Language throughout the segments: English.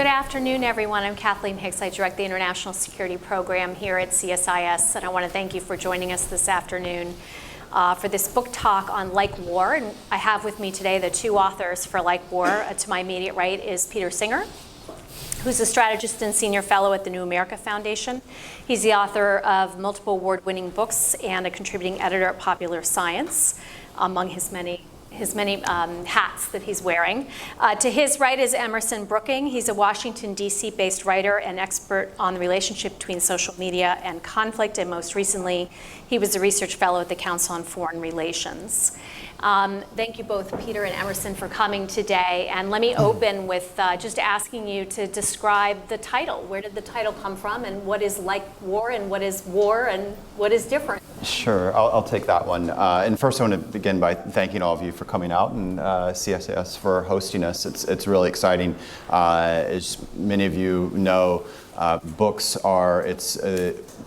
Good afternoon, everyone. I'm Kathleen Hicks. I direct the International Security Program here at CSIS, and I want to thank you for joining us this afternoon for this book talk on LikeWar. And I have with me today the two authors for LikeWar. To my immediate right is Peter Singer, who's a strategist and senior fellow at the New America Foundation. He's the author of multiple award-winning books and a contributing editor at Popular Science, among his many hats that he's wearing. To his right is Emerson Brooking. He's a Washington, D.C. based writer and expert on the relationship between social media and conflict, and most recently, he was a research fellow at the Council on Foreign Relations. Thank you both, Peter and Emerson, for coming today. And let me open with just asking you to describe the title. Where did the title come from, and what is LikeWar, and what is war, and what is different? Sure, I'll take that one. And first I want to begin by thanking all of you for coming out, and CSIS for hosting us. It's really exciting. As many of you know, books are,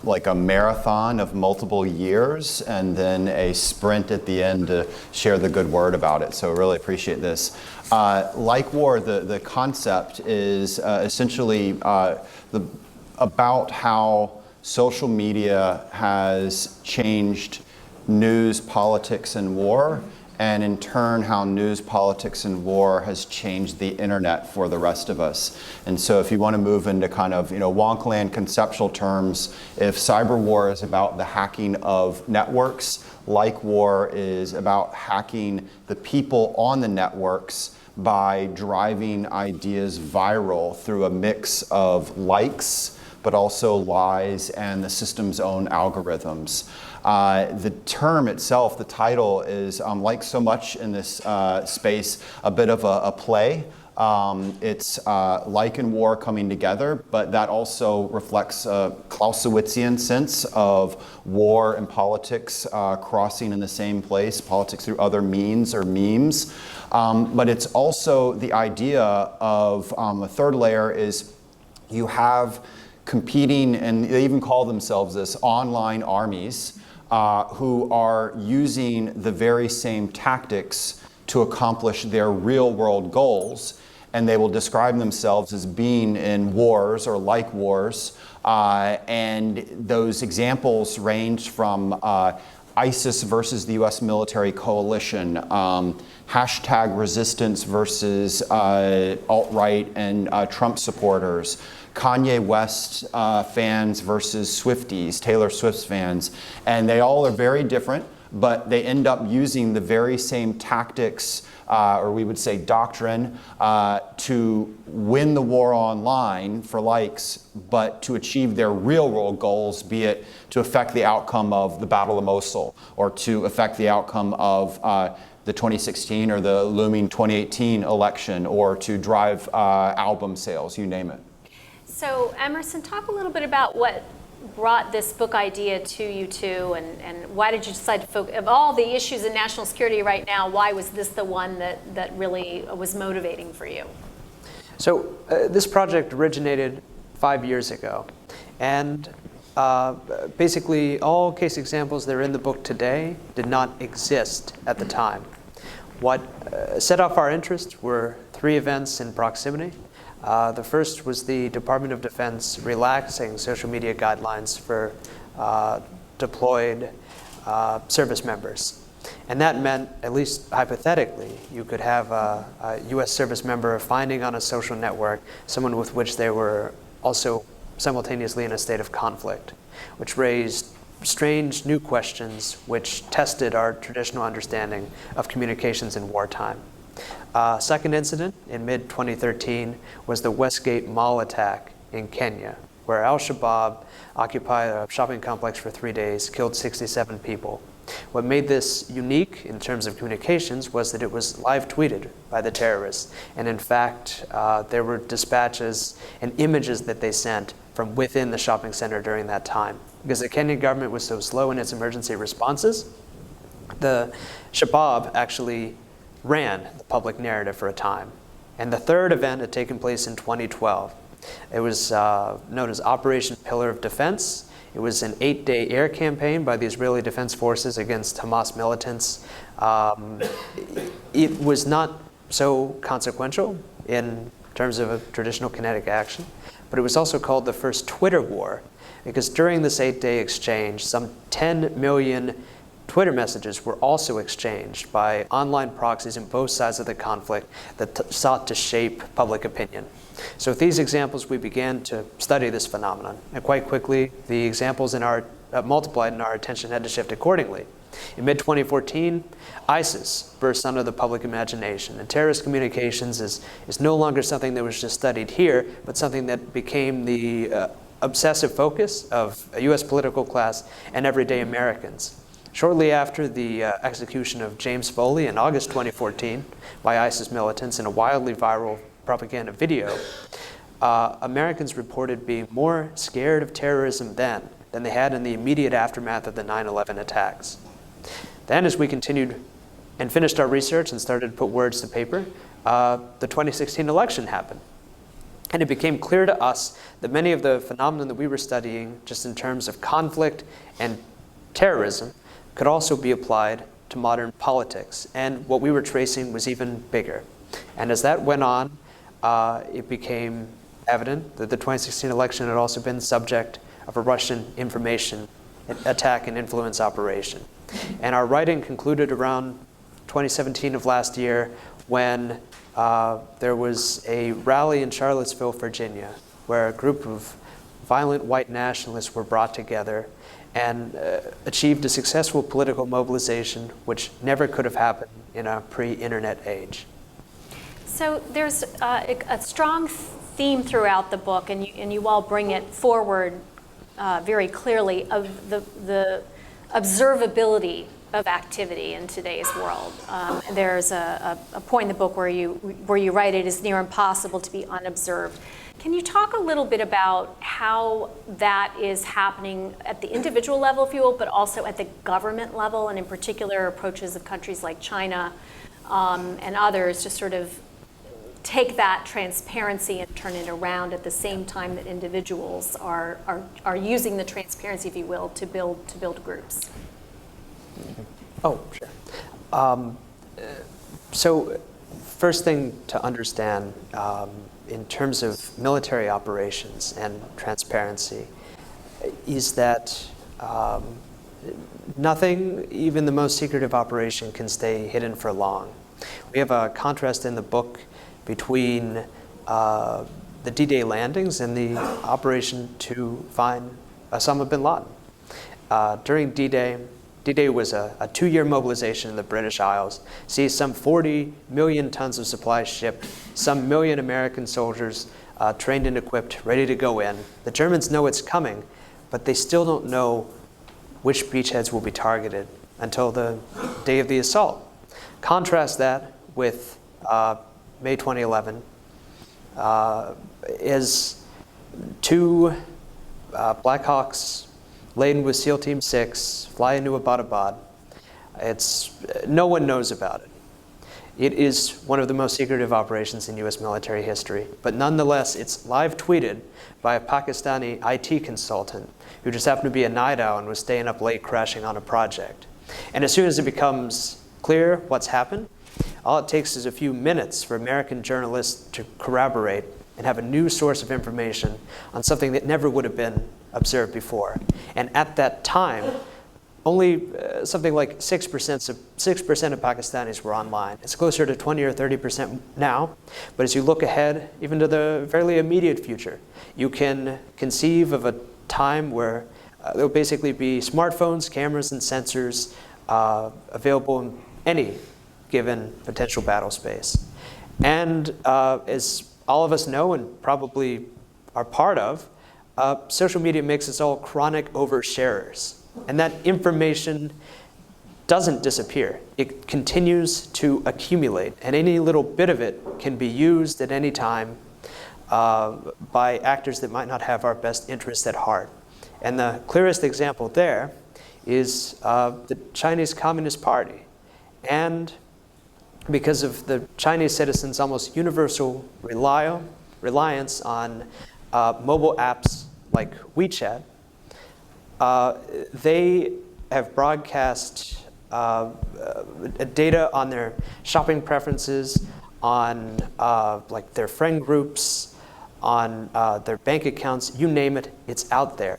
like a marathon of multiple years and then a sprint at the end to share the good word about it. So I really appreciate this. LikeWar, the concept is essentially about how social media has changed news, politics, and war, and in turn how news, politics, and war has changed the internet for the rest of us. And so if you want to move into kind of wonkland conceptual terms, if cyber war is about the hacking of networks, LikeWar is about hacking the people on the networks by driving ideas viral through a mix of likes, but also lies and the system's own algorithms. The term itself, the title, is like so much in this space, a bit of a play. It's like and war coming together, but that also reflects a Clausewitzian sense of war and politics crossing in the same place, politics through other means or memes. But it's also the idea of a third layer is you have competing, and they even call themselves this, online armies who are using the very same tactics to accomplish their real world goals, and they will describe themselves as being in wars or like wars, and those examples range from ISIS versus the US military coalition, hashtag resistance versus alt-right and Trump supporters, Kanye West fans versus Swifties, Taylor Swift fans, and they all are very different, but they end up using the very same tactics, or we would say doctrine, to win the war online for likes, but to achieve their real world goals, be it to affect the outcome of the Battle of Mosul, or to affect the outcome of the 2016 or the looming 2018 election, or to drive album sales, you name it. So Emerson, talk a little bit about what brought this book idea to you two, and why did you decide to focus, of all the issues in national security right now, why was this the one that really was motivating for you? So this project originated 5 years ago, and basically all case examples that are in the book today did not exist at the time. What set off our interest were 3 events in proximity. The first was the Department of Defense relaxing social media guidelines for deployed service members. And that meant, at least hypothetically, you could have a US service member finding on a social network someone with which they were also simultaneously in a state of conflict, which raised strange new questions which tested our traditional understanding of communications in wartime. Second incident in mid-2013 was the Westgate Mall attack in Kenya, where Al-Shabaab occupied a shopping complex for 3 days, killed 67 people. What made this unique in terms of communications was that it was live tweeted by the terrorists. And in fact, there were dispatches and images that they sent from within the shopping center during that time. Because the Kenyan government was so slow in its emergency responses, the Shabaab actually ran the public narrative for a time. And the third event had taken place in 2012. It was known as Operation Pillar of Defense. It was an 8-day air campaign by the Israeli Defense Forces against Hamas militants. It was not so consequential in in terms of a traditional kinetic action, but it was also called the first Twitter war, because during this 8-day exchange, some 10 million Twitter messages were also exchanged by online proxies in both sides of the conflict that sought to shape public opinion. So with these examples, we began to study this phenomenon. And quite quickly, the examples multiplied and our attention had to shift accordingly. In mid-2014, ISIS burst onto the public imagination. And terrorist communications is no longer something that was just studied here, but something that became the obsessive focus of a US political class and everyday Americans. Shortly after the execution of James Foley in August 2014 by ISIS militants in a wildly viral propaganda video, Americans reported being more scared of terrorism then than they had in the immediate aftermath of the 9/11 attacks. Then, as we continued and finished our research and started to put words to paper, the 2016 election happened. And it became clear to us that many of the phenomena that we were studying, just in terms of conflict and terrorism, could also be applied to modern politics. And what we were tracing was even bigger. And as that went on, it became evident that the 2016 election had also been subject of a Russian information attack and influence operation. And our writing concluded around 2017 of last year when there was a rally in Charlottesville, Virginia, where a group of violent white nationalists were brought together and achieved a successful political mobilization which never could have happened in a pre-internet age. So there's a strong theme throughout the book, and you all bring it forward very clearly, of the observability of activity in today's world. There's a point in the book where you write it is near impossible to be unobserved. Can you talk a little bit about how that is happening at the individual level, if you will, but also at the government level, and in particular approaches of countries like China and others to sort of take that transparency and turn it around at the same time that individuals are using the transparency, if you will, to build groups? Oh, sure. So first thing to understand in terms of military operations and transparency is that nothing, even the most secretive operation, can stay hidden for long. We have a contrast in the book between the D-Day landings and the operation to find Osama bin Laden. During D-Day, D-Day was a 2-year mobilization in the British Isles, sees some 40 million tons of supplies shipped, some million American soldiers trained and equipped, ready to go in. The Germans know it's coming, but they still don't know which beachheads will be targeted until the day of the assault. Contrast that with May 2011 is 2 Black Hawks laden with SEAL Team 6 fly into Abbottabad. No one knows about it. It is one of the most secretive operations in US military history, but nonetheless, it's live tweeted by a Pakistani IT consultant who just happened to be a night owl and was staying up late crashing on a project. And as soon as it becomes clear what's happened, all it takes is a few minutes for American journalists to corroborate and have a new source of information on something that never would have been observed before. And at that time, only something like 6% of Pakistanis were online. It's closer to 20 or 30% now. But as you look ahead, even to the fairly immediate future, you can conceive of a time where there'll basically be smartphones, cameras, and sensors available in any given potential battle space. And as all of us know and probably are part of, social media makes us all chronic oversharers. And that information doesn't disappear. It continues to accumulate. And any little bit of it can be used at any time by actors that might not have our best interests at heart. And the clearest example there is the Chinese Communist Party. And because of the Chinese citizens' almost universal reliance on mobile apps like WeChat, they have broadcast data on their shopping preferences, on like their friend groups, on their bank accounts, you name it, it's out there.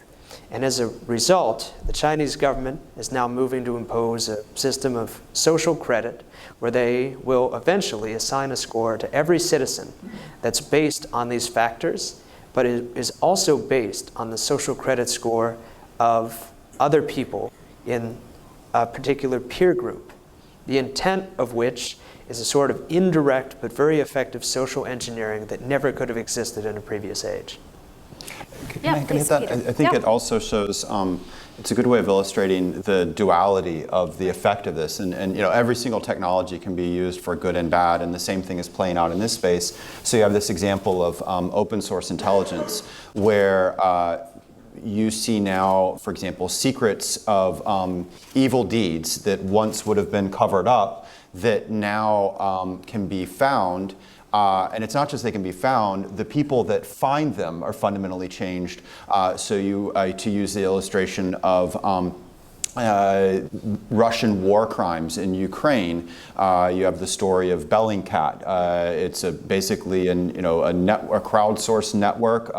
And as a result, the Chinese government is now moving to impose a system of social credit where they will eventually assign a score to every citizen that's based on these factors, but it is also based on the social credit score of other people in a particular peer group, the intent of which is a sort of indirect but very effective social engineering that never could have existed in a previous age. Can I hit that? I think it also shows, it's a good way of illustrating the duality of the effect of this. And every single technology can be used for good and bad, and the same thing is playing out in this space. So you have this example of open source intelligence where you see now, for example, secrets of evil deeds that once would have been covered up that now can be found. And it's not just they can be found, the people that find them are fundamentally changed. So to use the illustration of Russian war crimes in Ukraine, you have the story of Bellingcat. It's basically a crowdsourced network,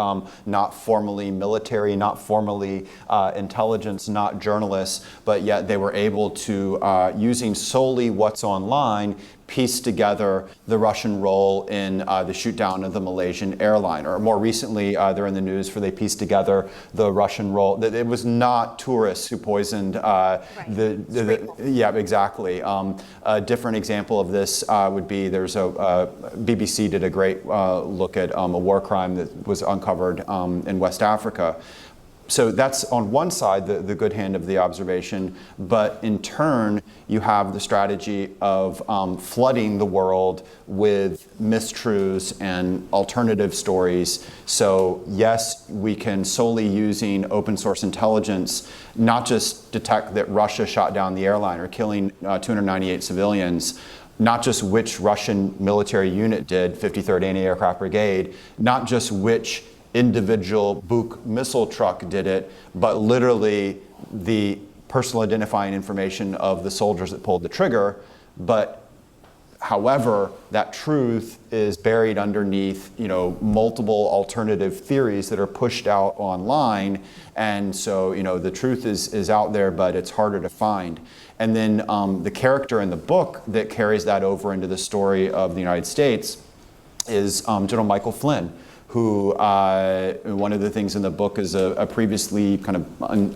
not formally military, not formally intelligence, not journalists, but yet they were able to, using solely what's online, piece together the Russian role in the shoot down of the Malaysian airline. Or more recently, they're in the news for they pieced together the Russian role, that it was not tourists who poisoned yeah, exactly. A different example of this would be there's BBC did a great look at a war crime that was uncovered in West Africa. So that's on one side, the good hand of the observation, but in turn, you have the strategy of flooding the world with mistruths and alternative stories. So yes, we can solely using open source intelligence, not just detect that Russia shot down the airliner, killing 298 civilians, not just which Russian military unit did, 53rd Anti-Aircraft Brigade, not just which individual Buk missile truck did it, but literally the personal identifying information of the soldiers that pulled the trigger. But however, that truth is buried underneath, multiple alternative theories that are pushed out online. And so, the truth is out there, but it's harder to find. And then the character in the book that carries that over into the story of the United States is General Michael Flynn, who one of the things in the book is a previously kind of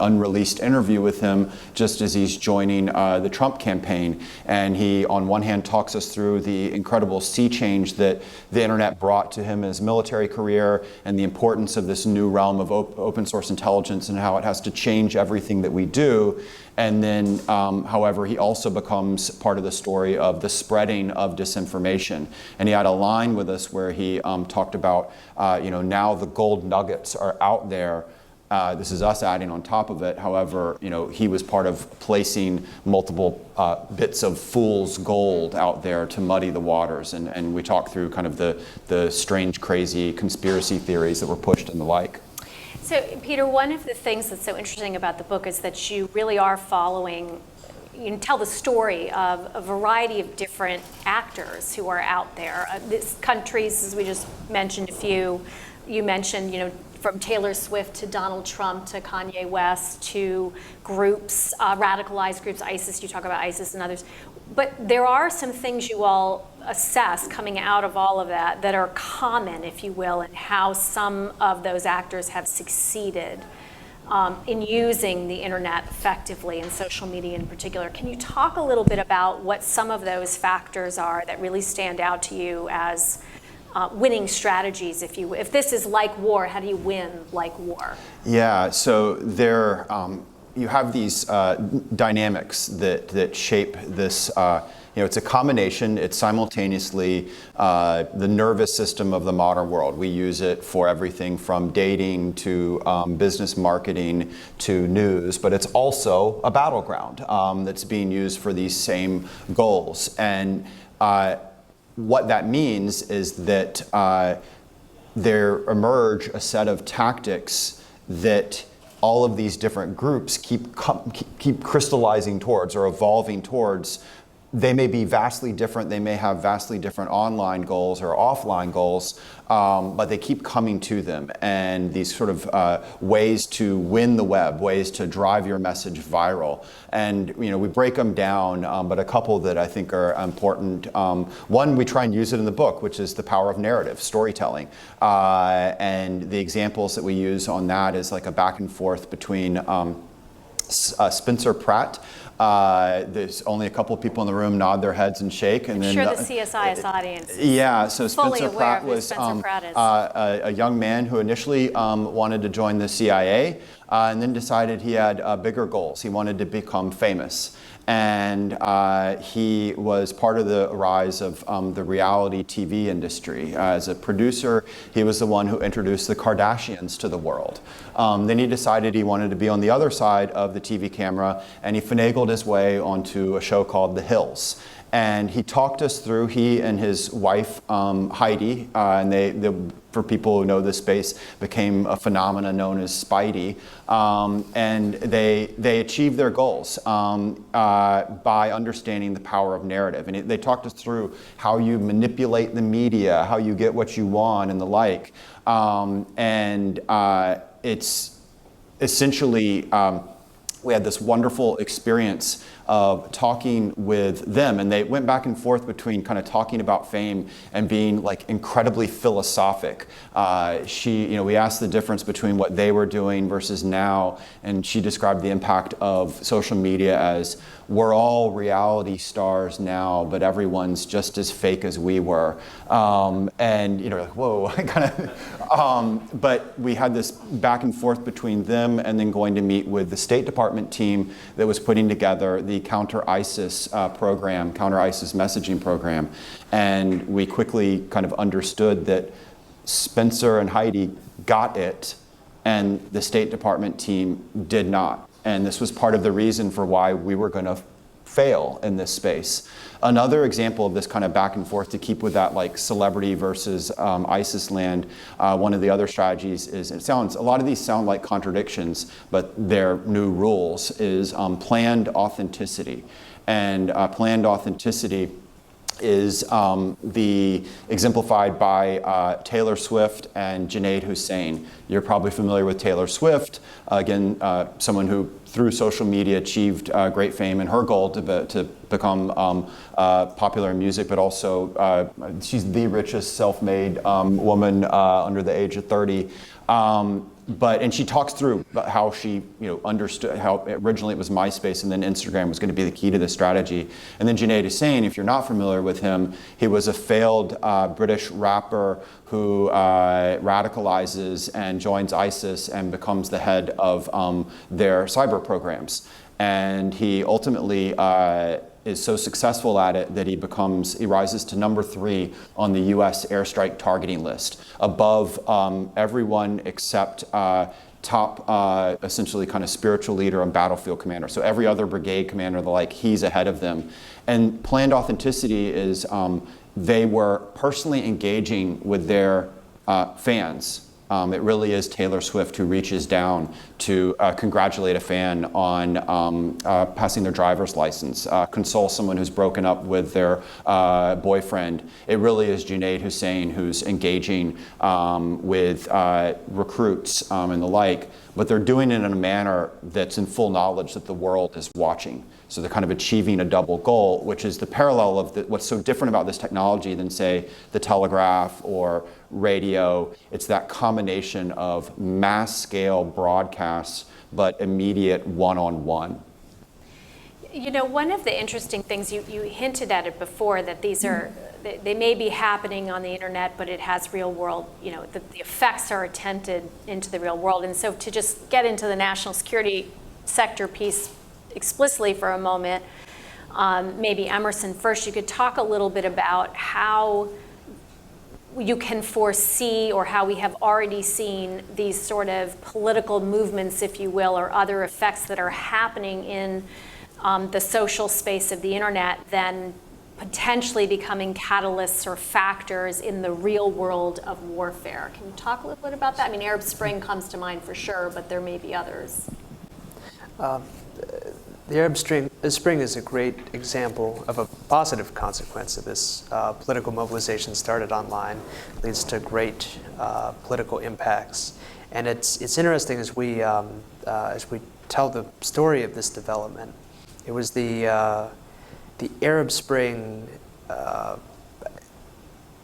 unreleased interview with him just as he's joining the Trump campaign. And he, on one hand, talks us through the incredible sea change that the internet brought to him in his military career and the importance of this new realm of open source intelligence and how it has to change everything that we do. And then, however, he also becomes part of the story of the spreading of disinformation. And he had a line with us where he talked about, now the gold nuggets are out there. This is us adding on top of it. However, he was part of placing multiple bits of fool's gold out there to muddy the waters. And we talked through kind of the strange, crazy conspiracy theories that were pushed and the like. So, Peter, one of the things that's so interesting about the book is that you really are following, you tell the story of a variety of different actors who are out there. These countries, as we just mentioned a few, you mentioned, from Taylor Swift to Donald Trump to Kanye West to groups, radicalized groups, ISIS, you talk about ISIS and others. But there are some things you all assess coming out of all of that that are common, if you will, in how some of those actors have succeeded in using the internet effectively and social media in particular. Can you talk a little bit about what some of those factors are that really stand out to you as winning strategies, if this is like war, how do you win like war? Yeah, so there, you have these dynamics that shape this. It's a combination. It's simultaneously the nervous system of the modern world. We use it for everything from dating to business marketing to news, but it's also a battleground that's being used for these same goals. And what that means is that there emerge a set of tactics that all of these different groups keep crystallizing towards or evolving towards they may be vastly different. They may have vastly different online goals or offline goals, but they keep coming to them. And these sort of ways to win the web, ways to drive your message viral. And we break them down, but a couple that I think are important. One, we try and use it in the book, which is the power of narrative, storytelling. And the examples that we use on that is like a back and forth between Spencer Pratt. There's only a couple of people in the room nod their heads and shake. And I'm sure the CSIS audience is fully Spencer aware Pratt of who was Spencer Pratt is. a young man who initially wanted to join the CIA and then decided he had bigger goals. He wanted to become famous. And he was part of the rise of the reality TV industry. As a producer, he was the one who introduced the Kardashians to the world. Then he decided he wanted to be on the other side of the TV camera, and he finagled his way onto a show called The Hills. And he talked us through, he and his wife, Heidi, and they, for people who know this space, became a phenomenon known as Spidey. And they achieved their goals by understanding the power of narrative. And they talked us through how you manipulate the media, how you get what you want and the like. It's essentially, we had this wonderful experience of talking with them, and they went back and forth between kind of talking about fame and being like incredibly philosophic. We asked the difference between what they were doing versus now, and she described the impact of social media as we're all reality stars now, but everyone's just as fake as we were. Like, whoa, but we had this back and forth between them and then going to meet with the State Department team that was putting together the counter-ISIS program, counter-ISIS messaging program. And we quickly kind of understood that Spencer and Heidi got it and the State Department team did not. And this was part of the reason for why we were going to fail in this space. Another example of this kind of back and forth to keep with that like celebrity versus ISIS land, one of the other strategies is, a lot of these sound like contradictions, but they're new rules, is planned authenticity. And planned authenticity is exemplified by Taylor Swift and Junaid Hussain. You're probably familiar with Taylor Swift, again, someone who through social media achieved great fame, and her goal to become popular in music, but also she's the richest self-made woman under the age of 30. And she talks through how she understood how originally it was MySpace and then Instagram was going to be the key to this strategy. And then Junaid Hussain, if you're not familiar with him, he was a failed British rapper who radicalizes and joins ISIS and becomes the head of their cyber programs. And he ultimately is so successful at it that he rises to number 3 on the US airstrike targeting list, above everyone except top, essentially kind of spiritual leader and battlefield commander. So every other brigade commander, he's ahead of them. And planned authenticity is they were personally engaging with their fans. It really is Taylor Swift who reaches down to congratulate a fan on passing their driver's license, console someone who's broken up with their boyfriend. It really is Junaid Hussain who's engaging with recruits and the like, but they're doing it in a manner that's in full knowledge that the world is watching. So they're kind of achieving a double goal, which is the parallel of what's so different about this technology than, say, the telegraph or radio. It's that combination of mass-scale broadcasts, but immediate one-on-one. One of the interesting things, you hinted at it before, that these are, they may be happening on the internet, but it has real world, the effects are attempted into the real world. And so to just get into the national security sector piece explicitly for a moment, maybe Emerson first, you could talk a little bit about how you can foresee, or how we have already seen, these sort of political movements, if you will, or other effects that are happening in the social space of the internet, then potentially becoming catalysts or factors in the real world of warfare. Can you talk a little bit about that? I mean, Arab Spring comes to mind for sure, but there may be others. The Arab Spring is a great example of a positive consequence of this. Political mobilization started online, leads to great political impacts. And it's interesting as we tell the story of this development. It was the Arab Spring.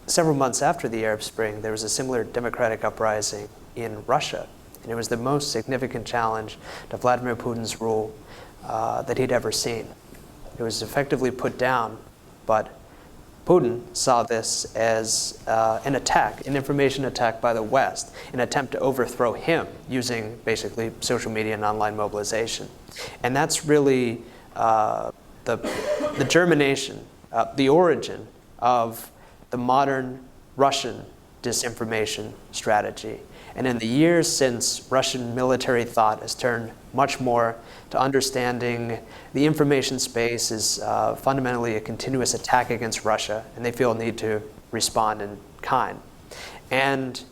Several months after the Arab Spring, there was a similar democratic uprising in Russia, and it was the most significant challenge to Vladimir Putin's rule that he'd ever seen. It was effectively put down, but Putin saw this as an attack, an information attack by the West, an attempt to overthrow him using basically social media and online mobilization. And that's really the germination, the origin of the modern Russian disinformation strategy. And in the years since, Russian military thought has turned much more to understanding the information space is fundamentally a continuous attack against Russia, and they feel a need to respond in kind. And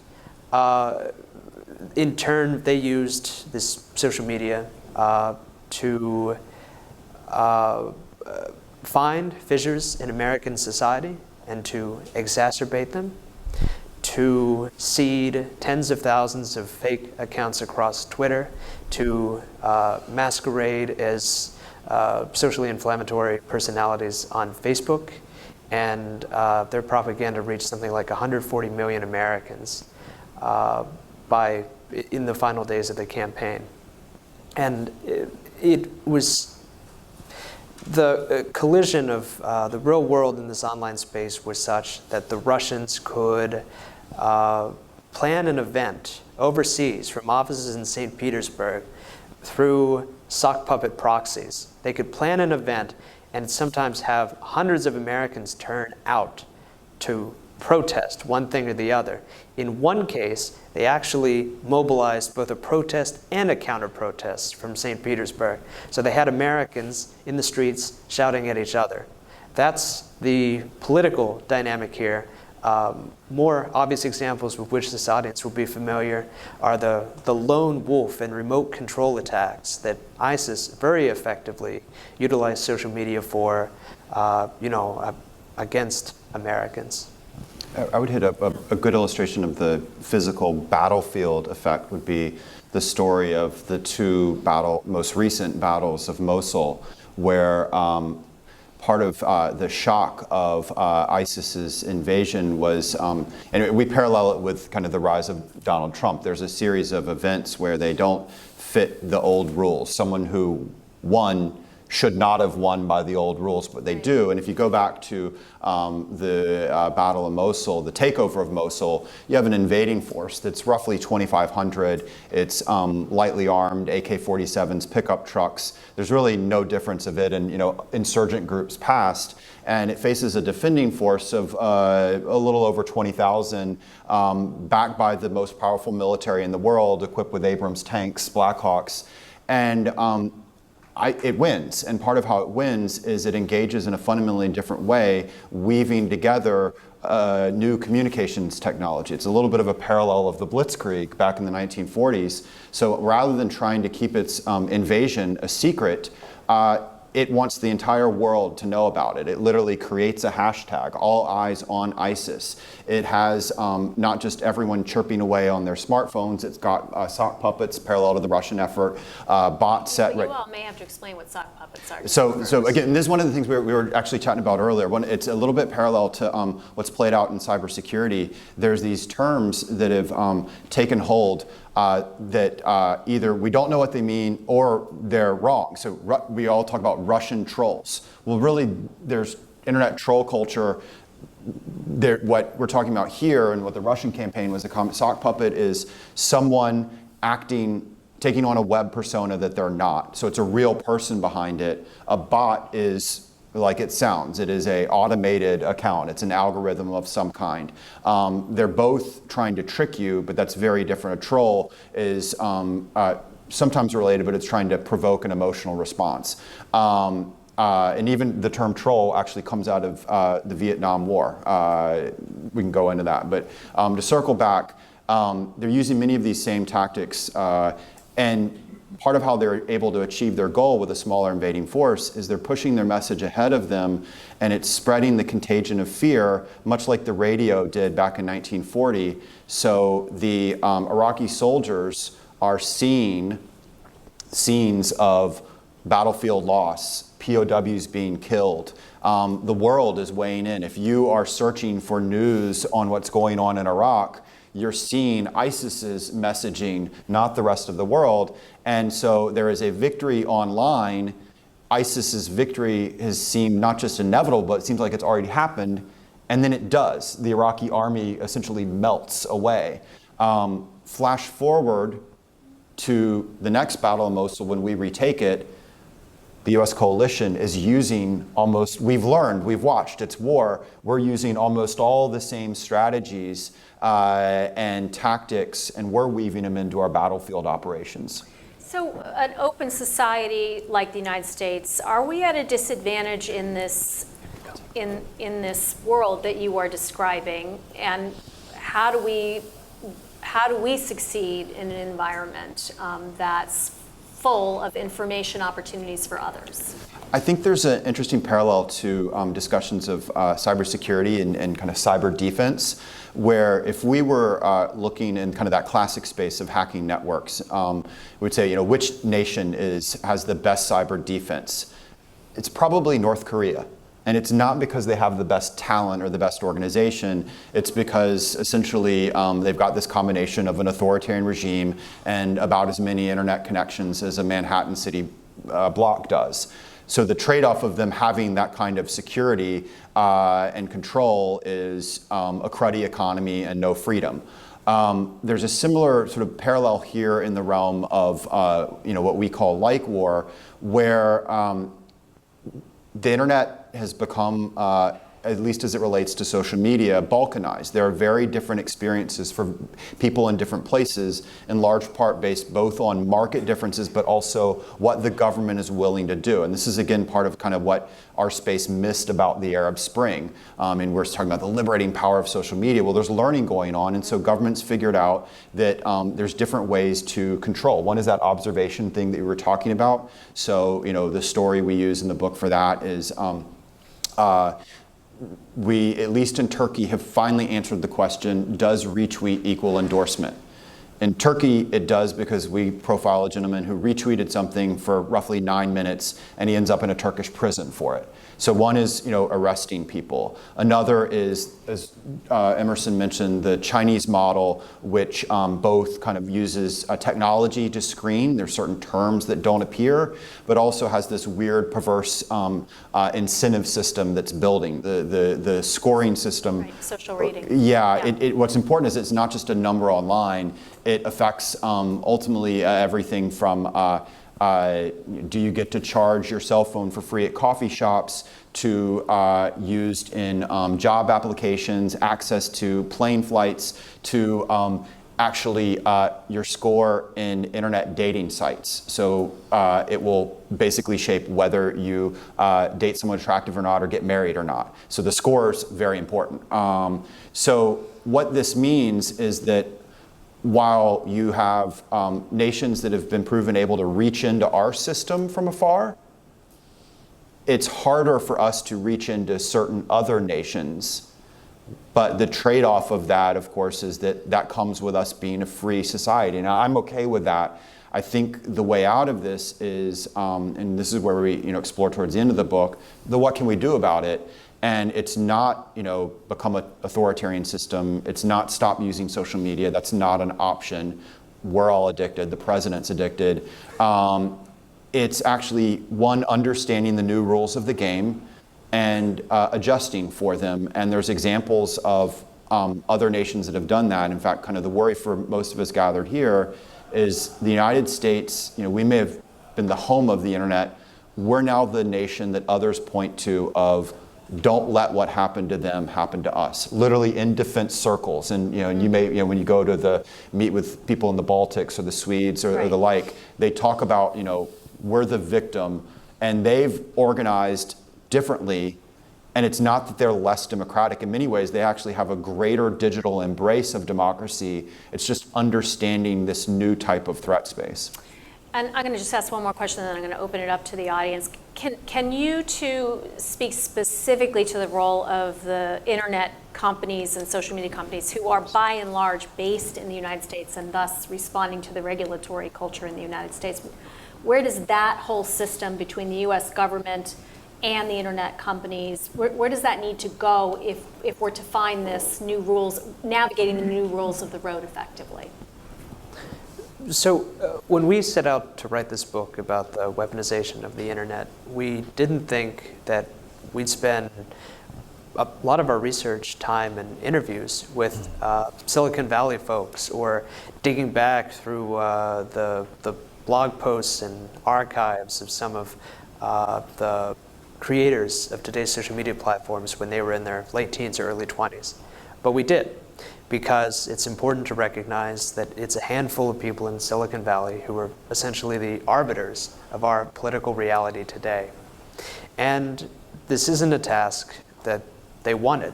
in turn, they used this social media to find fissures in American society and to exacerbate them, to seed tens of thousands of fake accounts across Twitter, to masquerade as socially inflammatory personalities on Facebook, and their propaganda reached something like 140 million Americans in the final days of the campaign. And it was the collision of the real world in this online space was such that the Russians could plan an event overseas from offices in St. Petersburg through sock puppet proxies. They could plan an event and sometimes have hundreds of Americans turn out to protest one thing or the other. In one case, they actually mobilized both a protest and a counter-protest from St. Petersburg. So they had Americans in the streets shouting at each other. That's the political dynamic here. More obvious examples with which this audience will be familiar are the lone wolf and remote control attacks that ISIS very effectively utilized social media for, against Americans. I would hit a good illustration of the physical battlefield effect would be the story of the two most recent battles of Mosul, where part of the shock of ISIS's invasion was, and we parallel it with kind of the rise of Donald Trump. There's a series of events where they don't fit the old rules. Someone who won should not have won by the old rules, but they do. And if you go back to the Battle of Mosul, the takeover of Mosul, you have an invading force that's roughly 2,500. It's lightly armed, AK-47s, pickup trucks. There's really no difference of it in insurgent groups past. And it faces a defending force of a little over 20,000, backed by the most powerful military in the world, equipped with Abrams tanks, Blackhawks. And it wins, and part of how it wins is it engages in a fundamentally different way, weaving together new communications technology. It's a little bit of a parallel of the Blitzkrieg back in the 1940s. So rather than trying to keep its invasion a secret, it wants the entire world to know about it. It literally creates a hashtag, all eyes on ISIS. It has not just everyone chirping away on their smartphones, it's got sock puppets parallel to the Russian effort, bot set. You all may have to explain what sock puppets are. So again, this is one of the things we were actually chatting about earlier. It's a little bit parallel to what's played out in cybersecurity. There's these terms that have taken hold that either we don't know what they mean or they're wrong. So we all talk about Russian trolls. Well, really, there's internet troll culture. What we're talking about here and what the Russian campaign was, a sock puppet is someone taking on a web persona that they're not. So it's a real person behind it. A bot is like it sounds. It is an automated account. It's an algorithm of some kind. They're both trying to trick you, but that's very different. A troll is sometimes related, but it's trying to provoke an emotional response. And even the term troll actually comes out of the Vietnam War. We can go into that. But to circle back, they're using many of these same tactics. And part of how they're able to achieve their goal with a smaller invading force is they're pushing their message ahead of them, and it's spreading the contagion of fear, much like the radio did back in 1940. So the Iraqi soldiers are seeing scenes of battlefield loss, POWs being killed. The world is weighing in. If you are searching for news on what's going on in Iraq, you're seeing ISIS's messaging, not the rest of the world. And so there is a victory online. ISIS's victory has seemed not just inevitable, but it seems like it's already happened. And then it does. The Iraqi army essentially melts away. Flash forward to the next battle in Mosul when we retake it. The US coalition is using we've learned, we've watched, it's war. We're using almost all the same strategies and tactics, and we're weaving them into our battlefield operations. So an open society like the United States, are we at a disadvantage in this world that you are describing? And how do we succeed in an environment that's full of information opportunities for others? I think there's an interesting parallel to discussions of cybersecurity and kind of cyber defense, where if we were looking in kind of that classic space of hacking networks, we would say, which nation has the best cyber defense? It's probably North Korea. And it's not because they have the best talent or the best organization. It's because essentially they've got this combination of an authoritarian regime and about as many internet connections as a Manhattan city block does. So the trade-off of them having that kind of security and control is a cruddy economy and no freedom. There's a similar sort of parallel here in the realm of what we call LikeWar, where the internet has become, at least as it relates to social media, balkanized. There are very different experiences for people in different places, in large part based both on market differences, but also what the government is willing to do. And this is, again, part of kind of what our space missed about the Arab Spring. And we're talking about the liberating power of social media. Well, there's learning going on, and so governments figured out that there's different ways to control. One is that observation thing that you were talking about. So, the story we use in the book for that is we, at least in Turkey, have finally answered the question, does retweet equal endorsement? In Turkey, it does, because we profile a gentleman who retweeted something for roughly 9 minutes, and he ends up in a Turkish prison for it. So one is, arresting people. Another is, as Emerson mentioned, the Chinese model, which both kind of uses technology to screen. There's certain terms that don't appear, but also has this weird, perverse incentive system that's building. The scoring system. Right, social rating. Yeah. What's important is it's not just a number online. It affects ultimately everything from do you get to charge your cell phone for free at coffee shops, to used in job applications, access to plane flights, to actually your score in internet dating sites. So it will basically shape whether you date someone attractive or not, or get married or not. So the score is very important. So what this means is that while you have nations that have been proven able to reach into our system from afar, it's harder for us to reach into certain other nations. But the trade-off of that, of course, is that comes with us being a free society. And I'm okay with that. I think the way out of this is, and this is where we explore towards the end of the book, what can we do about it? And it's not, become an authoritarian system. It's not stop using social media. That's not an option. We're all addicted. The president's addicted. It's actually, one, understanding the new rules of the game and adjusting for them. And there's examples of other nations that have done that. In fact, kind of the worry for most of us gathered here is the United States, we may have been the home of the internet. We're now the nation that others point to of, don't let what happened to them happen to us. Literally in defense circles, and you may, when you go to meet with people in the Baltics or the Swedes or the like, they talk about, we're the victim, and they've organized differently. And it's not that they're less democratic. In many ways, they actually have a greater digital embrace of democracy. It's just understanding this new type of threat space. And I'm going to just ask one more question, and then I'm going to open it up to the audience. Can you two speak specifically to the role of the internet companies and social media companies who are by and large based in the United States and thus responding to the regulatory culture in the United States? Where does that whole system between the US government and the internet companies, where does that need to go if we're to find this new rules, navigating the new rules of the road effectively? So when we set out to write this book about the weaponization of the internet, we didn't think that we'd spend a lot of our research time and interviews with Silicon Valley folks, or digging back through the blog posts and archives of some of the creators of today's social media platforms when they were in their late teens or early 20s. But we did, because it's important to recognize that it's a handful of people in Silicon Valley who are essentially the arbiters of our political reality today. And this isn't a task that they wanted.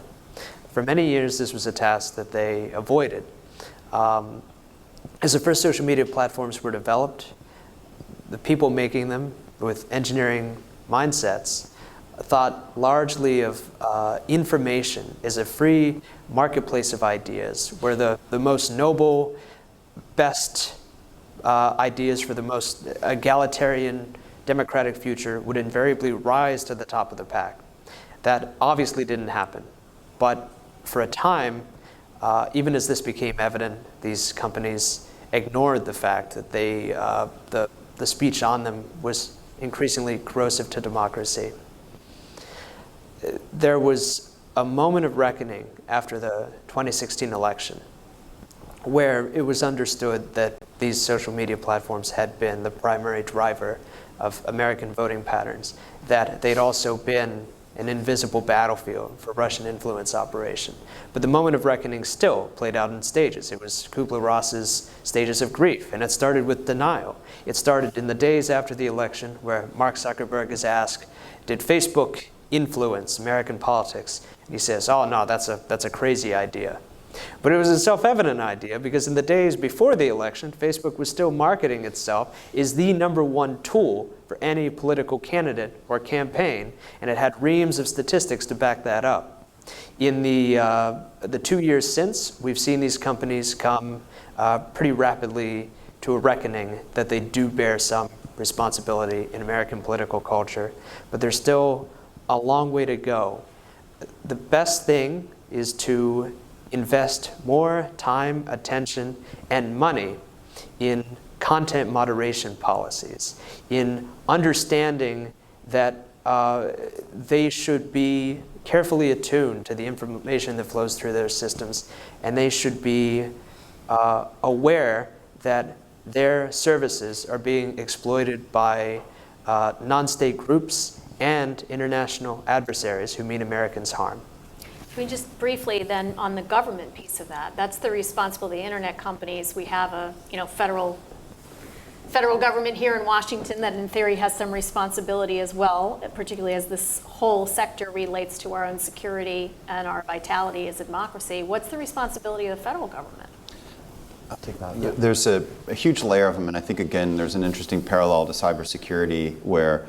For many years, this was a task that they avoided. As the first social media platforms were developed, the people making them with engineering mindsets thought largely of information as a free marketplace of ideas, where the most noble, best ideas for the most egalitarian, democratic future would invariably rise to the top of the pack. That obviously didn't happen. But for a time, even as this became evident, these companies ignored the fact that the speech on them was increasingly corrosive to democracy. There was a moment of reckoning after the 2016 election where it was understood that these social media platforms had been the primary driver of American voting patterns, that they'd also been an invisible battlefield for Russian influence operation. But the moment of reckoning still played out in stages. It was Kubler-Ross's stages of grief, and it started with denial. It started in the days after the election, where Mark Zuckerberg is asked, did Facebook influence American politics? And he says, oh no, that's a crazy idea. But it was a self-evident idea, because in the days before the election, Facebook was still marketing itself as the #1 tool for any political candidate or campaign, and it had reams of statistics to back that up. In the 2 years since, we've seen these companies come pretty rapidly to a reckoning that they do bear some responsibility in American political culture, but there's still a long way to go. The best thing is to invest more time, attention, and money in content moderation policies, in understanding that they should be carefully attuned to the information that flows through their systems, and they should be aware that their services are being exploited by non-state groups and international adversaries who mean Americans harm. Can we just briefly then on the government piece of that? That's the responsibility of the internet companies. We have a federal government here in Washington that in theory has some responsibility as well, particularly as this whole sector relates to our own security and our vitality as a democracy. What's the responsibility of the federal government? I'll take that. Yeah. There's a huge layer of them, and I think, again, there's an interesting parallel to cybersecurity where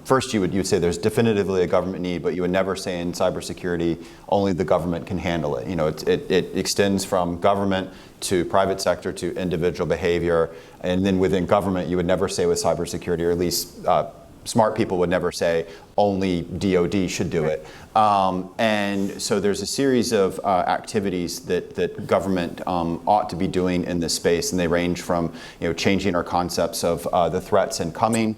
first you would say there's definitively a government need, but you would never say in cybersecurity only the government can handle it. It extends from government to private sector to individual behavior, and then within government you would never say with cybersecurity, or at least smart people would never say only DoD should do it. And so there's a series of activities that government ought to be doing in this space, and they range from changing our concepts of the threats incoming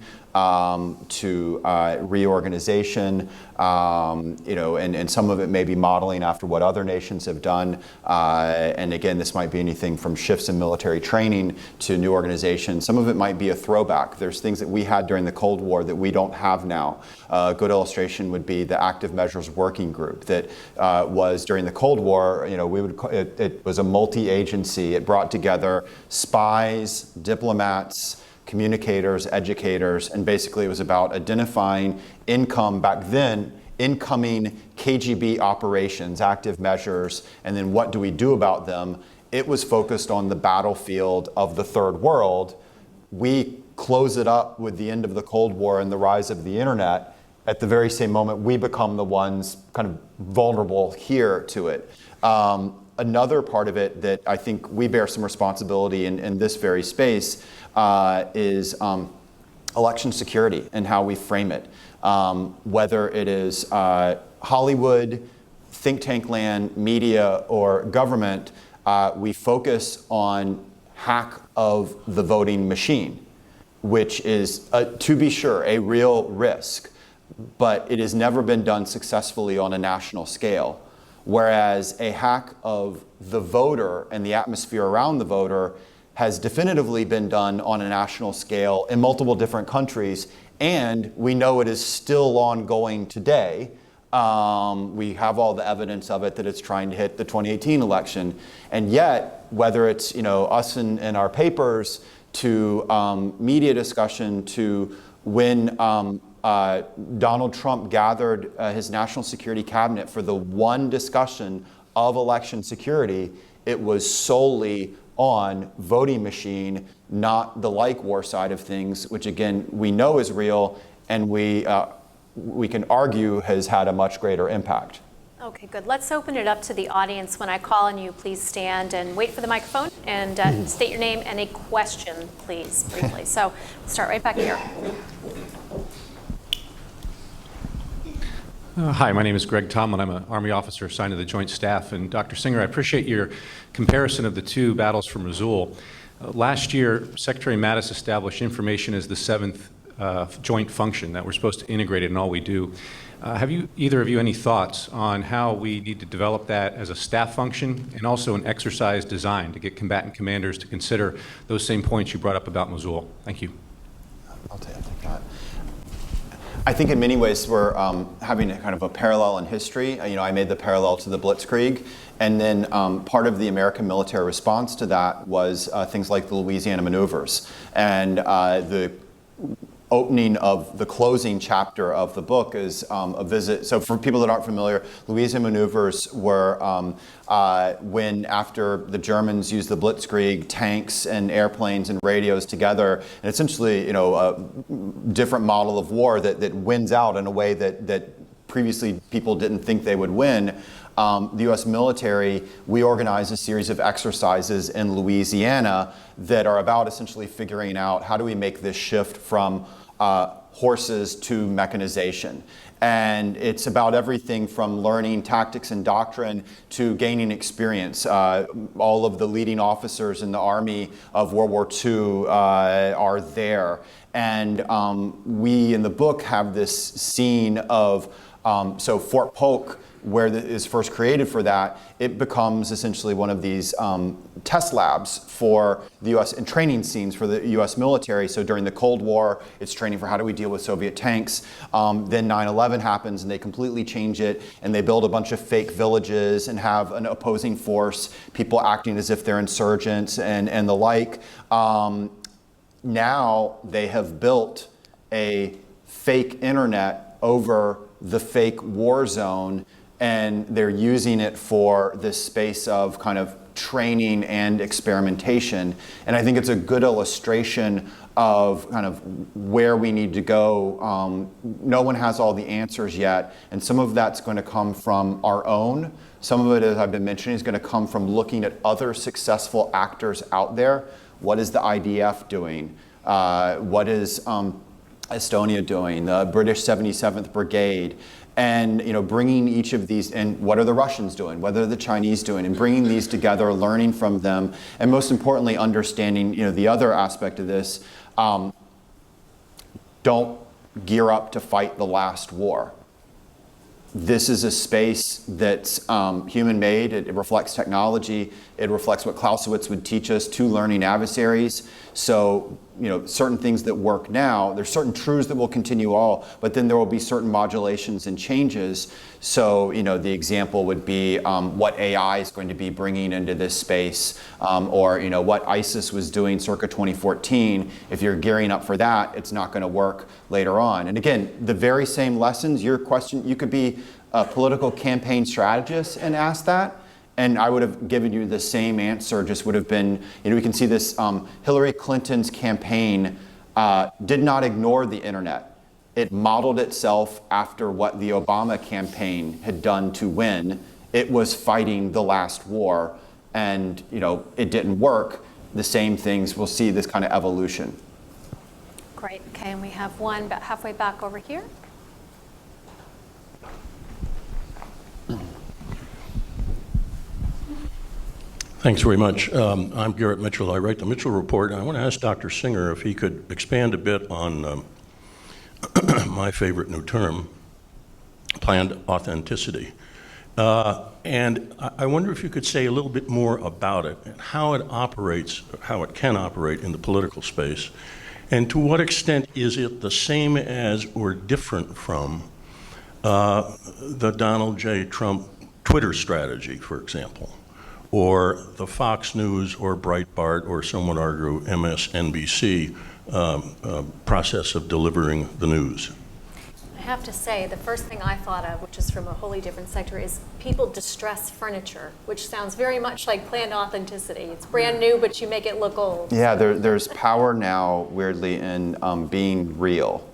to reorganization, and some of it may be modeling after what other nations have done. And again, this might be anything from shifts in military training to new organizations. Some of it might be a throwback. There's things that we had during the Cold War that we don't have now. A good illustration would be the Active Measures Working Group that was during the Cold War. It was a multi-agency. It brought together spies, diplomats, communicators, educators, and basically it was about identifying incoming KGB operations, active measures, and then what do we do about them. It was focused on the battlefield of the third world, we close it up with the end of the Cold War and the rise of the internet. At the very same moment, we become the ones kind of vulnerable here to it. Another part of it that I think we bear some responsibility in this very space is election security and how we frame it. Whether it is Hollywood, think tank land, media, or government, we focus on hack of the voting machine, which is, to be sure, a real risk, but it has never been done successfully on a national scale. Whereas a hack of the voter and the atmosphere around the voter has definitively been done on a national scale in multiple different countries, and we know it is still ongoing today. We have all the evidence of it that it's trying to hit the 2018 election. And yet, whether it's us in our papers, to media discussion, to when Donald Trump gathered his national security cabinet for the one discussion of election security, it was solely on voting machine, not the LikeWar side of things, which again, we know is real, and we can argue has had a much greater impact. Okay, good. Let's open it up to the audience. When I call on you, please stand and wait for the microphone and state your name and a question, please, briefly. So we'll start right back here. Hi, my name is Greg Tomlin. I'm an Army officer assigned to the Joint Staff. And Dr. Singer, I appreciate your comparison of the two battles from Mosul. Last year, Secretary Mattis established information as the seventh joint function that we're supposed to integrate it in all we do. Have either of you any thoughts on how we need to develop that as a staff function and also an exercise design to get combatant commanders to consider those same points you brought up about Mosul? Thank you. I'll take that. I think in many ways we're having a kind of a parallel in history. I made the parallel to the Blitzkrieg, and then part of the American military response to that was things like the Louisiana maneuvers. And the opening of the closing chapter of the book is a visit. So for people that aren't familiar, Louisiana maneuvers were when after the Germans used the Blitzkrieg, tanks and airplanes and radios together, and essentially, a different model of war that wins out in a way that previously people didn't think they would win. The U.S. military, we organized a series of exercises in Louisiana that are about essentially figuring out how do we make this shift from horses to mechanization. And it's about everything from learning tactics and doctrine to gaining experience. All of the leading officers in the Army of World War II are there. And we in the book have this scene of, so Fort Polk, where it is first created for that, it becomes essentially one of these test labs for the U.S. and training scenes for the U.S. military. So during the Cold War, it's training for how do we deal with Soviet tanks. Then 9/11 happens and they completely change it and they build a bunch of fake villages and have an opposing force, people acting as if they're insurgents and the like. Now they have built a fake internet over the fake war zone, and they're using it for this space of kind of training and experimentation. And I think it's a good illustration of kind of where we need to go. No one has all the answers yet, and some of that's going to come from our own. Some of it, as I've been mentioning, is going to come from looking at other successful actors out there. What is the IDF doing? What is Estonia doing? The British 77th Brigade? And bringing each of these, and what are the Russians doing? What are the Chinese doing? And bringing these together, learning from them, and most importantly, understanding the other aspect of this. Don't gear up to fight the last war. This is a space that's human-made. It reflects technology. It reflects what Clausewitz would teach us, two learning adversaries. So, certain things that work now, there's certain truths that will continue all, but then there will be certain modulations and changes. So, the example would be what AI is going to be bringing into this space, or, what ISIS was doing circa 2014. If you're gearing up for that, it's not going to work later on. And again, the very same lessons, your question, you could be a political campaign strategist and ask that, And I would have given you the same answer, just would have been, we can see this, Hillary Clinton's campaign did not ignore the internet. It modeled itself after what the Obama campaign had done to win. It was fighting the last war, and it didn't work. The same things, we'll see this kind of evolution. Great. Okay, and we have one about halfway back over here. Thanks very much. I'm Garrett Mitchell. I write the Mitchell Report, and I want to ask Dr. Singer if he could expand a bit on my favorite new term, planned authenticity. And I wonder if you could say a little bit more about it and how it operates, how it can operate in the political space, and to what extent is it the same as or different from the Donald J. Trump Twitter strategy, for example, or the Fox News or Breitbart or some would argue MSNBC process of delivering the news? I have to say, the first thing I thought of, which is from a wholly different sector, is people distress furniture, which sounds very much like planned authenticity. It's brand new, but you make it look old. Yeah, there's power now, weirdly, in being real.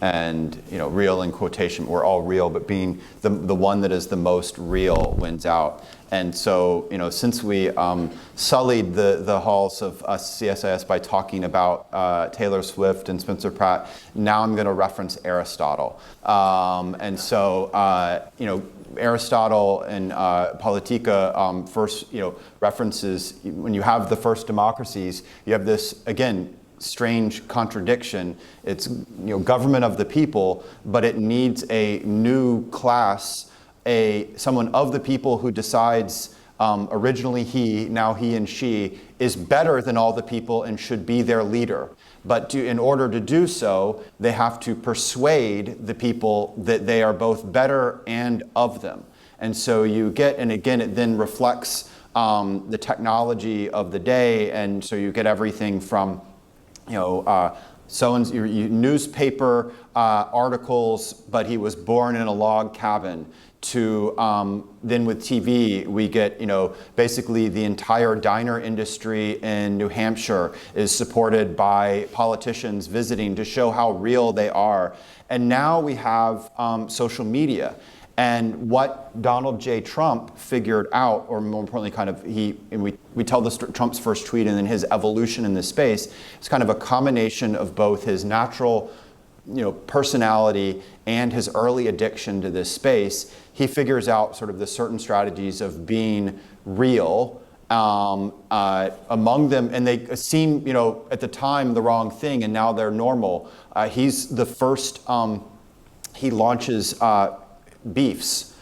And real in quotation, we're all real, but being the one that is the most real wins out. And so, since we sullied the halls of us CSIS by talking about Taylor Swift and Spencer Pratt, now I'm going to reference Aristotle. And so, Aristotle in Politica first, references when you have the first democracies, you have this, again, strange contradiction. It's government of the people, but it needs a new class, someone of the people who decides originally he, now he and she, is better than all the people and should be their leader. But in order to do so, they have to persuade the people that they are both better and of them. And so you get, and again, it then reflects the technology of the day, and so you get everything from newspaper articles, but he was born in a log cabin, to then with TV, we get, basically the entire diner industry in New Hampshire is supported by politicians visiting to show how real they are. And now we have social media. And what Donald J. Trump figured out, or more importantly, we tell Trump's first tweet and then his evolution in this space, is kind of a combination of both his natural, personality and his early addiction to this space. He figures out sort of the certain strategies of being real among them, and they seem, at the time the wrong thing, and now they're normal. He's the first. He launches. Beefs,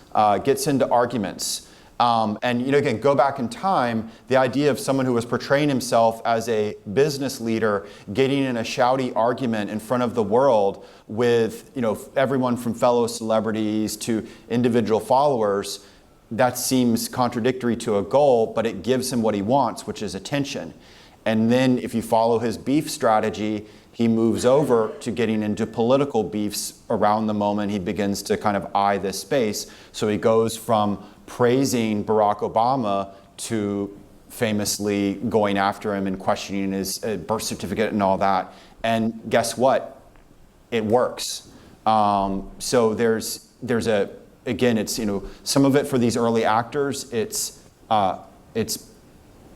gets into arguments. And again, go back in time, the idea of someone who was portraying himself as a business leader getting in a shouty argument in front of the world with everyone from fellow celebrities to individual followers, that seems contradictory to a goal, but it gives him what he wants, which is attention. And then if you follow his beef strategy, he moves over to getting into political beefs around the moment he begins to kind of eye this space. So he goes from praising Barack Obama to famously going after him and questioning his birth certificate and all that. And guess what? It works. So there's again, it's, some of it for these early actors, it's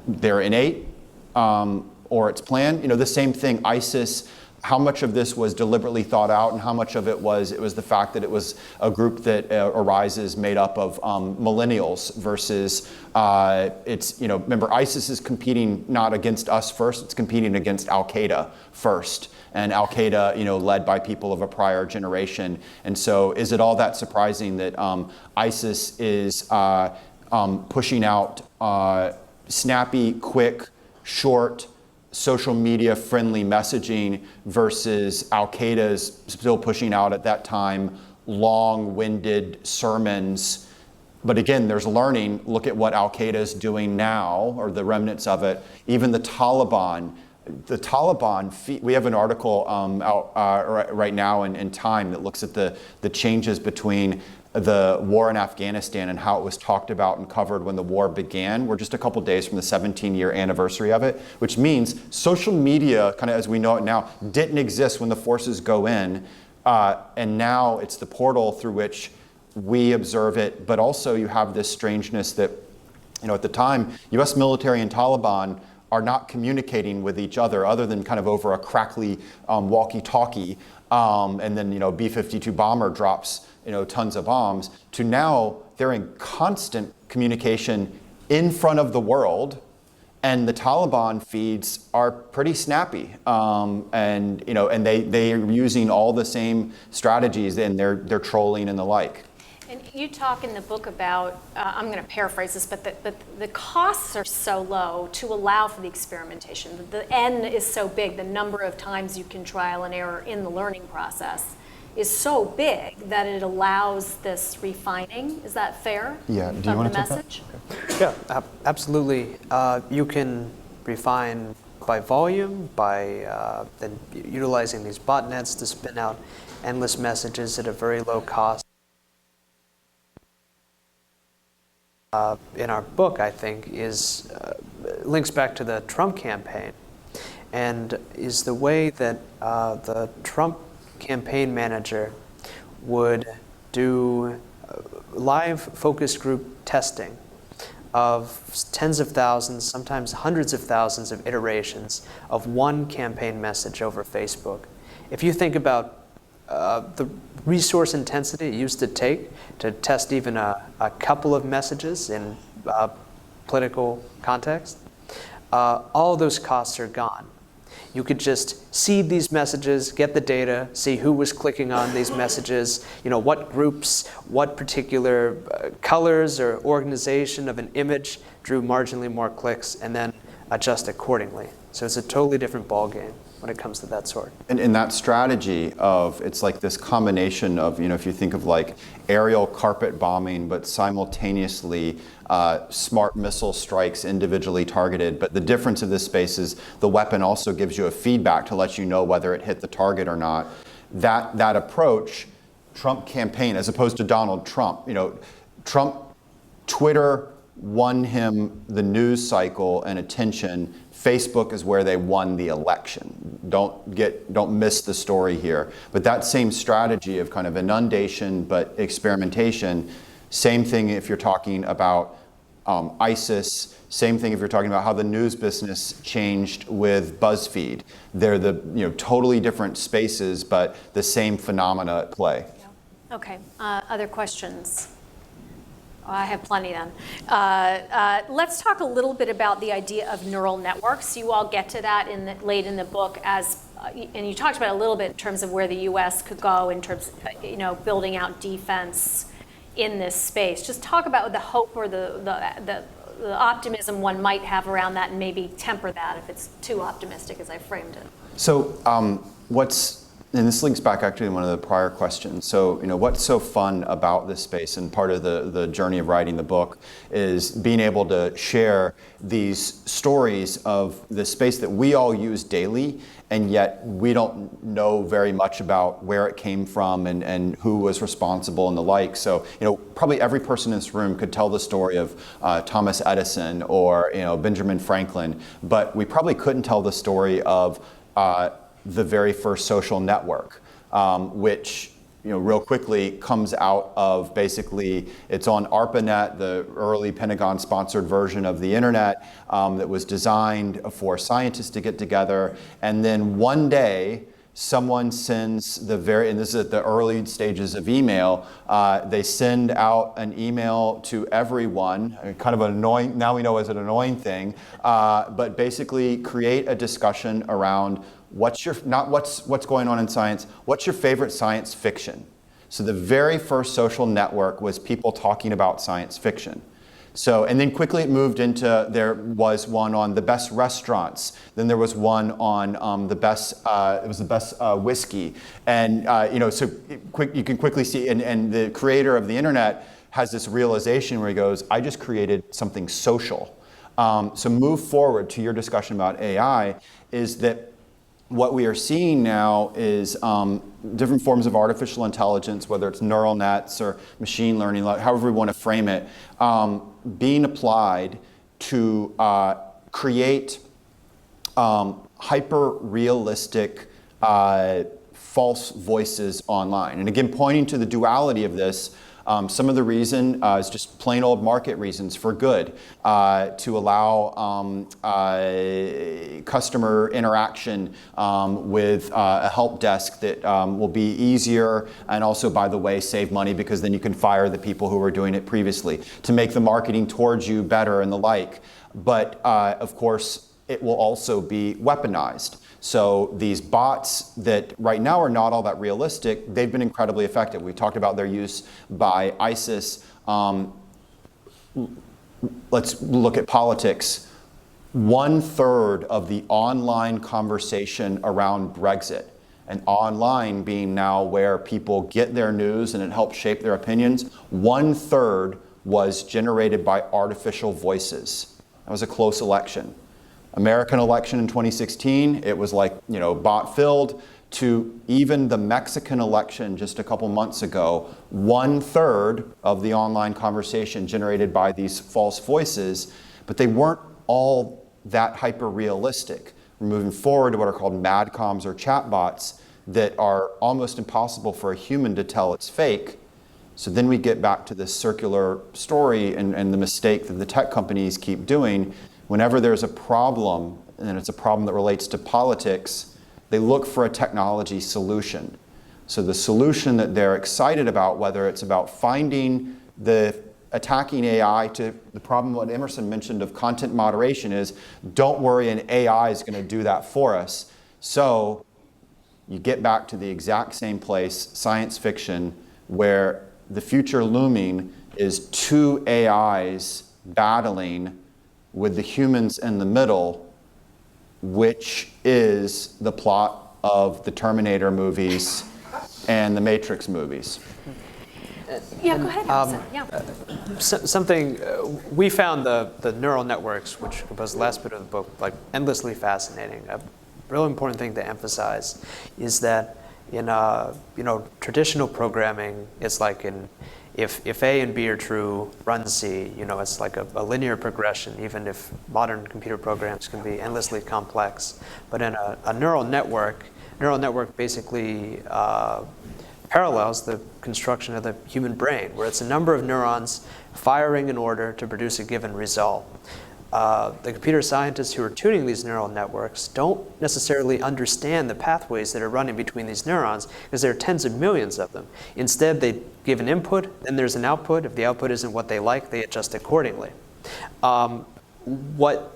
they're innate, or it's planned. The same thing, ISIS, how much of this was deliberately thought out and how much of it was the fact that it was a group that arises made up of millennials versus remember, ISIS is competing not against us first, it's competing against Al-Qaeda first. And Al-Qaeda, led by people of a prior generation. And so is it all that surprising that ISIS is pushing out snappy, quick, short, social media friendly messaging versus Al-Qaeda's still pushing out at that time long-winded sermons? But again, there's learning. Look at what Al-Qaeda is doing now, or the remnants of it. Even the Taliban, we have an article out right now in Time that looks at the changes between the war in Afghanistan and how it was talked about and covered when the war began. We're just a couple days from the 17-year anniversary of it, which means social media, kind of as we know it now, didn't exist when the forces go in, and now it's the portal through which we observe it, but also you have this strangeness that, at the time, US military and Taliban are not communicating with each other than kind of over a crackly walkie-talkie, and then, B-52 bomber drops, tons of bombs, to now they're in constant communication in front of the world, and the Taliban feeds are pretty snappy, and they are using all the same strategies, and they're trolling and the like. And you talk in the book about, I'm going to paraphrase this, but the costs are so low to allow for the experimentation. The N is so big, the number of times you can trial and error in the learning process is so big that it allows this refining. Is that fair? Yeah. Do you want to take that? Message? Yeah, absolutely. You can refine by volume, by then utilizing these botnets to spin out endless messages at a very low cost. In our book, I think, is links back to the Trump campaign, and is the way that the Trump campaign manager would do live focus group testing of tens of thousands, sometimes hundreds of thousands of iterations of one campaign message over Facebook. If you think about the resource intensity it used to take to test even a couple of messages in political context, all those costs are gone. You could just seed these messages, get the data, see who was clicking on these messages, what groups, what particular colors or organization of an image drew marginally more clicks, and then adjust accordingly. So it's a totally different ballgame when it comes to that sort. And in that strategy of, it's like this combination of, if you think of like aerial carpet bombing, but simultaneously smart missile strikes individually targeted. But the difference of this space is the weapon also gives you a feedback to let you know whether it hit the target or not. That approach, Trump campaign, as opposed to Donald Trump, Trump, Twitter won him the news cycle and attention. Facebook is where they won the election. Don't miss the story here. But that same strategy of kind of inundation but experimentation, same thing if you're talking about ISIS, same thing if you're talking about how the news business changed with BuzzFeed. They're the totally different spaces, but the same phenomena at play. Yeah. Okay. Other questions? I have plenty then. Let's talk a little bit about the idea of neural networks. You all get to that late in the book and you talked about it a little bit in terms of where the U.S. could go in terms of, building out defense in this space. Just talk about the hope or the optimism one might have around that, and maybe temper that if it's too optimistic as I framed it. So and this links back actually to one of the prior questions. So, what's so fun about this space, and part of the journey of writing the book, is being able to share these stories of the space that we all use daily, and yet we don't know very much about where it came from and who was responsible and the like. So, probably every person in this room could tell the story of Thomas Edison or, Benjamin Franklin, but we probably couldn't tell the story of the very first social network, which real quickly comes out of basically, it's on ARPANET, the early Pentagon-sponsored version of the internet that was designed for scientists to get together. And then one day, someone sends and this is at the early stages of email, they send out an email to everyone, kind of annoying, now we know it's an annoying thing, but basically create a discussion around what's going on in science, what's your favorite science fiction? So the very first social network was people talking about science fiction. So, and then quickly it moved into, there was one on the best restaurants. Then there was one on the best, it was the best whiskey. And, so you can quickly see, and the creator of the internet has this realization where he goes, I just created something social. So move forward to your discussion about AI is that what we are seeing now is different forms of artificial intelligence, whether it's neural nets or machine learning, however we want to frame it, being applied to create hyper-realistic false voices online. And again, pointing to the duality of this, some of the reason is just plain old market reasons for good, to allow customer interaction with a help desk that will be easier, and also, by the way, save money because then you can fire the people who were doing it previously, to make the marketing towards you better and the like. But of course, it will also be weaponized. So these bots that right now are not all that realistic, they've been incredibly effective. We talked about their use by ISIS. Let's look at politics. 1/3 of the online conversation around Brexit, and online being now where people get their news and it helps shape their opinions, 1/3 was generated by artificial voices. That was a close election. American election in 2016, it was like, bot filled, to even the Mexican election just a couple months ago, 1/3 of the online conversation generated by these false voices, but they weren't all that hyper-realistic. We're moving forward to what are called madcoms or chatbots that are almost impossible for a human to tell it's fake. So then we get back to this circular story and the mistake that the tech companies keep doing. Whenever there's a problem, and it's a problem that relates to politics, they look for a technology solution. So the solution that they're excited about, whether it's about finding the attacking AI to the problem what Emerson mentioned of content moderation, is don't worry, an AI is going to do that for us. So you get back to the exact same place, science fiction, where the future looming is two AIs battling with the humans in the middle, which is the plot of the Terminator movies and the Matrix movies. Yeah, go ahead, Emerson. Something we found the neural networks, which compose the last bit of the book, like endlessly fascinating. A real important thing to emphasize is that in traditional programming, it's like if A and B are true, run C. It's like a linear progression, even if modern computer programs can be endlessly complex. But in a neural network basically parallels the construction of the human brain, where it's a number of neurons firing in order to produce a given result. The computer scientists who are tuning these neural networks don't necessarily understand the pathways that are running between these neurons, because there are tens of millions of them. Instead, they give an input, then there's an output. If the output isn't what they like, they adjust accordingly. What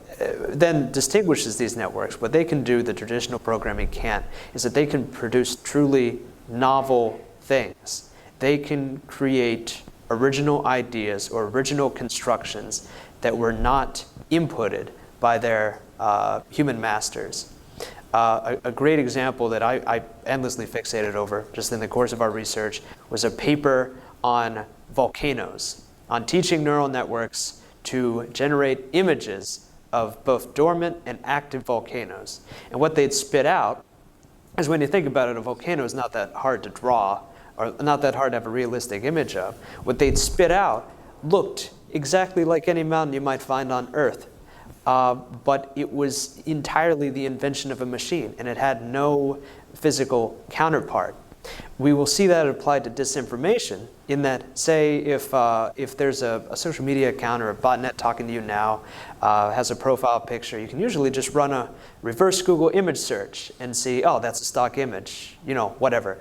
then distinguishes these networks, what they can do that traditional programming can't, is that they can produce truly novel things. They can create original ideas or original constructions that were not inputted by their human masters. A great example that I endlessly fixated over just in the course of our research was a paper on volcanoes, on teaching neural networks to generate images of both dormant and active volcanoes. And what they'd spit out is, when you think about it, a volcano is not that hard to draw, or not that hard to have a realistic image of. What they'd spit out looked exactly like any mountain you might find on Earth. But it was entirely the invention of a machine, and it had no physical counterpart. We will see that applied to disinformation, in that, say, if there's a social media account or a botnet talking to you now, has a profile picture, you can usually just run a reverse Google image search and see, oh, that's a stock image, whatever.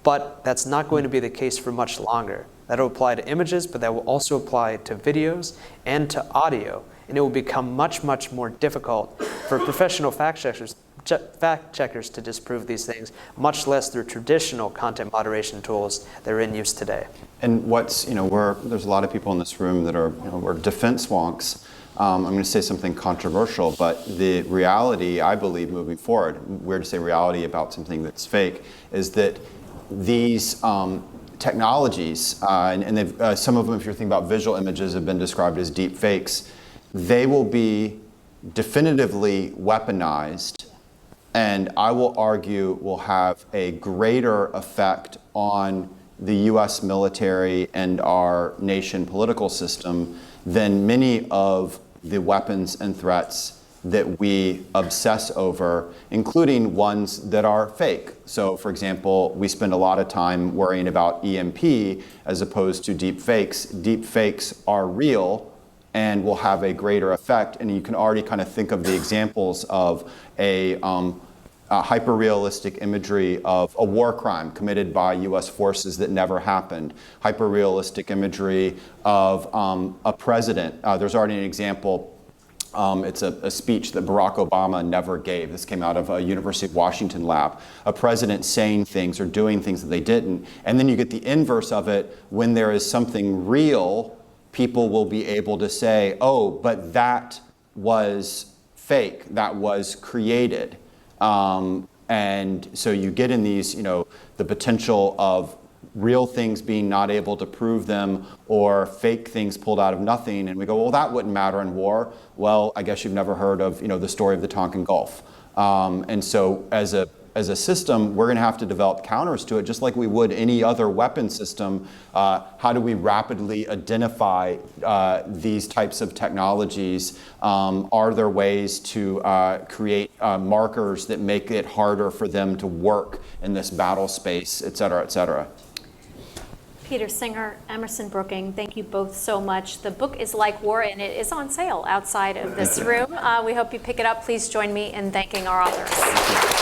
But that's not going to be the case for much longer. That'll apply to images, but that will also apply to videos and to audio. And it will become much, much more difficult for professional fact checkers to disprove these things, much less through traditional content moderation tools that are in use today. And there's a lot of people in this room that are, we're defense wonks. I'm going to say something controversial, but the reality, I believe, moving forward, weird to say reality about something that's fake, is that these technologies, and they've, some of them, if you're thinking about visual images, have been described as deep fakes. They will be definitively weaponized and I will argue will have a greater effect on the US military and our nation political system than many of the weapons and threats that we obsess over, including ones that are fake. So for example, we spend a lot of time worrying about EMP as opposed to deep fakes. Deep fakes are real and will have a greater effect, and you can already kind of think of the examples of a hyper-realistic imagery of a war crime committed by US forces that never happened. Hyper-realistic imagery of a president. There's already an example. It's a speech that Barack Obama never gave. This came out of a University of Washington lab. A president saying things or doing things that they didn't. And then you get the inverse of it. When there is something real, people will be able to say, oh, but that was fake. That was created. And so you get in these, the potential of real things being not able to prove them, or fake things pulled out of nothing, and we go, well, that wouldn't matter in war. Well, I guess you've never heard of the story of the Tonkin Gulf. And so as a system, we're going to have to develop counters to it, just like we would any other weapon system. How do we rapidly identify these types of technologies? Are there ways to create markers that make it harder for them to work in this battle space, et cetera, et cetera? Peter Singer, Emerson Brooking, thank you both so much. The book is LikeWar, and it is on sale outside of this room. We hope you pick it up. Please join me in thanking our authors.